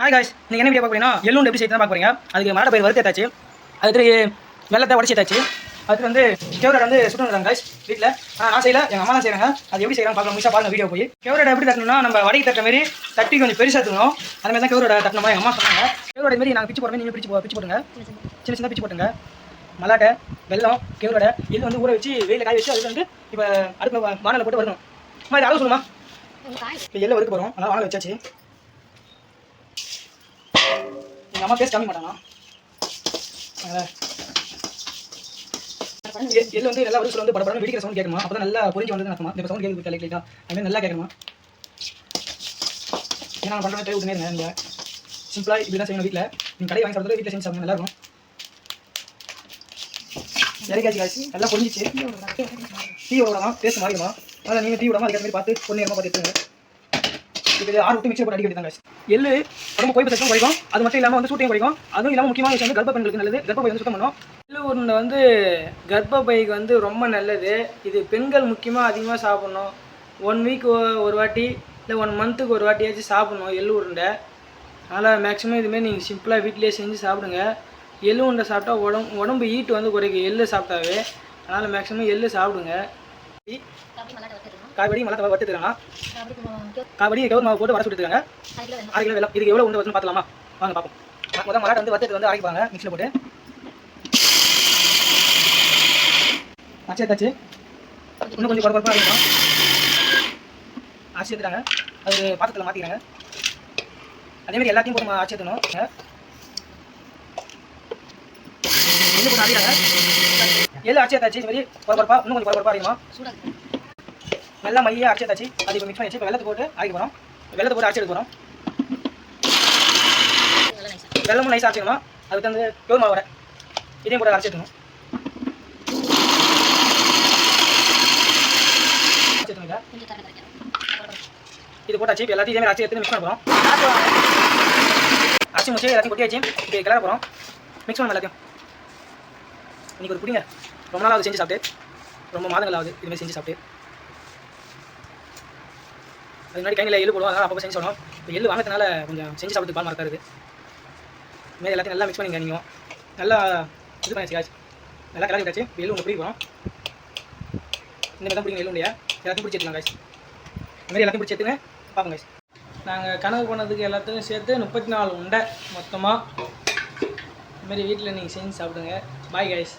Hi guys, நீங்கள் என்ன video பார்க்க போறீங்கன்னா எள்ளுண்டு எப்படி செய்து தான் பார்க்க போறீங்க. அதுக்கு மரட பயிர் வறுத்து ஏத்தாச்சு, அதுக்கு வெள்ளத்தை உடச்சி ஏத்தாச்சு, அதுக்கு வந்து கேவரட் வந்து சுட்டு வந்துடுறாங்க காய்ஸ் வீட்டில். நான் செய்யல, எங்கள் அம்மா தான் செய்கிறாங்க. அது எப்படி செய்யறாங்க பார்க்கலாம், முழுசாக பாருங்க வீடியோ போய். கேவரட் எப்படி தட்டணும்னா நம்ம வடைக்கு தட்டுற மாதிரி தட்டி கொஞ்சம் பெருசாக தட்டணும். அந்த மாதிரி தான் கேவரட் தட்டணுமா எங்கள் அம்மா சொன்னாங்க. கேவரட் மாதிரி நாங்கள் பிச்சு போடுறோம், நீங்கள் பிச்சு போட்டுங்க, சின்ன சின்ன பிச்சு போட்டுங்க. மல்லாட்டை, வெல்லம், கேவரோட எள்ளு வந்து ஊற வச்சு வெயில காய வச்சு அதுக்கு வந்து இப்போ அடுப்பில் வானலில் போட்டு வரணும். அம்மா இது அளவு சொல்லுமா? இப்போ எள்ளு வறுக்க போகிறோம், அதனால் வானல் வச்சாச்சு. எங்கள் அம்மா பேஸ்ட் கம்மி மாட்டானா, எள்ளு வந்து நல்லா வறுக்க வந்து படப்படம் வெடிக்கிற சவுண்ட் கேட்கணுமா, அப்போ தான் நல்லா பொரிஞ்சு வந்து நடக்குமா. இப்போ சவுண்ட் கேட்குது லைட்டா, அதுமாதிரி நல்லா கேட்கணுமா. ஏன்னா நான் பண்ணுறது விட்டுனே இருங்க. நீங்கள் சிம்பிளாக இப்படி தான் செய்யணும் வீட்டில். நீங்கள் கடை வாங்கி சாப்பிட்றது வீட்டில் செஞ்சு சாப்பிடுங்க, நல்லாயிருக்கும். இறக்காச்சு காய்ச்சி நல்லா பொரிஞ்சிச்சு. டீ விடலாம், பேஸ்ட் மாறிடுமா, அதனால் நீங்கள் டீ விடாமல் அதுக்கு மாதிரி பார்த்து பொண்ணு நேரமாக பார்த்து எடுத்துங்க. இது 6 விட்டு மிக்சர் போட்டு அடிக்க வேண்டியது தான். எள்ளு ரொம்ப கொழுப்பு சத்தும் குறைக்கும், அது மட்டும் இல்லாமல் வந்து சூட்டையும் குறைக்கும். அதுவும் இல்லாமல் முக்கியமான விஷயம் வந்து கர்ப்ப பெண்களுக்கு நல்லது. கர்ப்பப்பை வந்து சுத்தம் பண்ணும். எள்ளு உருண்டை வந்து கர்ப்பப்பைக்கு வந்து ரொம்ப நல்லது. இது பெண்கள் முக்கியமாக அதிகமாக சாப்பிட்ணும். 1 வீக் ஒரு வாட்டி இல்லை 1 மந்த்துக்கு ஒரு வாட்டியாச்சும் சாப்பிட்ணும் எள்ளு உருண்டை. அதனால் மேக்ஸிமம் இதுமாரி நீங்கள் சிம்பிளாக வீட்டிலே செஞ்சு சாப்பிடுங்க. எள்ளு உருண்டை சாப்பிட்டா உடம்பு ஹீட் வந்து குறைக்கும் எள்ளு சாப்பிட்டாவே. அதனால் மேக்ஸிமம் எள்ளு சாப்பிடுங்க. காய்படி மலை வறுத்துருக்காங்க, காய்படி கவுர் மாவு போட்டு வர சுட்டுருக்காங்க. 1/2 கிலோ வெல்லம். இதுக்கு எவ்வளோ உண்டு வருதுன்னு பார்க்கலாமா, வாங்க பார்ப்போம். முதல் மலாட்டை வந்து வறுத்து வந்து அரைப்பாங்க மிக்சியில் போட்டு. அரிசி எடுத்தாச்சு, இன்னும் கொஞ்சம் குறைப்பாக அரைக்கணும். அரிசி எடுத்துட்டாங்க, அது பாத்திரத்தில் மாற்றிக்கிறாங்க. அதேமாதிரி எல்லாத்தையும் போட்டு அரிசி எடுத்துணும். எள்ளு போட்டு அரைக்கிறாங்க. எள்ளு அரிசி எடுத்தாச்சு, இதுமாதிரி குறைப்பாக இன்னும் கொஞ்சம் குறைப்பாக அரைக்கணும். நல்லா மையாக அரைச்சி எடுத்தாச்சு. அது இப்போ மிக்ஸ் பண்ணி வச்சு இப்போ வெள்ளத்தை போட்டு அரைக்க போகிறோம். வெள்ளத்தை போட்டு அரைச்சி எடுக்க போகிறோம். வெள்ளமும் நைஸாக அரைச்சிக்கணும். அதுக்கு வந்து கவுர் மாவு வர இதையும் போட்டு அரைச்சி எடுக்கணும். இது போட்டாச்சு. இப்போ எல்லாத்தையும் இதேமாதிரி அரைச்சி எடுத்து மிக்ஸ் பண்ண போகிறோம். அரைச்சி முடிச்சு எல்லாத்தையும் கொட்டியாச்சு. இப்போ கிளற போகிறோம். மிக்ஸ் பண்ண எல்லாத்தையும். இன்றைக்கி ஒரு பிடிங்க ரொம்ப நாள் ஆகுது செஞ்சு சாப்பிட்டு, ரொம்ப மாதங்கள் ஆகுது இதுமாதிரி செஞ்சு சாப்பிட்டு. அது முன்னாடி கையில் எள்ளு போடுவோம், அதனால் அப்போ செஞ்சு சொல்லணும். இப்போ எள்ளு வாங்கினால கொஞ்சம் செஞ்சு சாப்பிட்டு பால் மறக்காது. இதுமாதிரி எல்லாத்தையும் நல்லா மிக்ஸ் பண்ணிங்க. நீங்கள் நல்லா இது பண்ணிச்சு காய்ச்சி நல்லா கிளறி விட்டாச்சு. இப்போ எள்ளு ஒன்று பிடிக்க போகிறோம். இந்த மாதிரி தான் பிடிக்கும் எள்ளு உண்டையா. எல்லாத்தையும் பிடிச்சி எடுத்துக்கலாம் காய்ச்சி. இதுமாதிரி எல்லாத்தையும் பிடிச்சி எடுத்துங்க பார்ப்போம் காய்ச்சி. நாங்கள் கணக்கு பண்ணதுக்கு எல்லாத்துக்கும் சேர்த்து 34 உண்டை மொத்தமாக. இதுமாரி வீட்டில் நீங்கள் செஞ்சு சாப்பிடுங்க. Bye guys.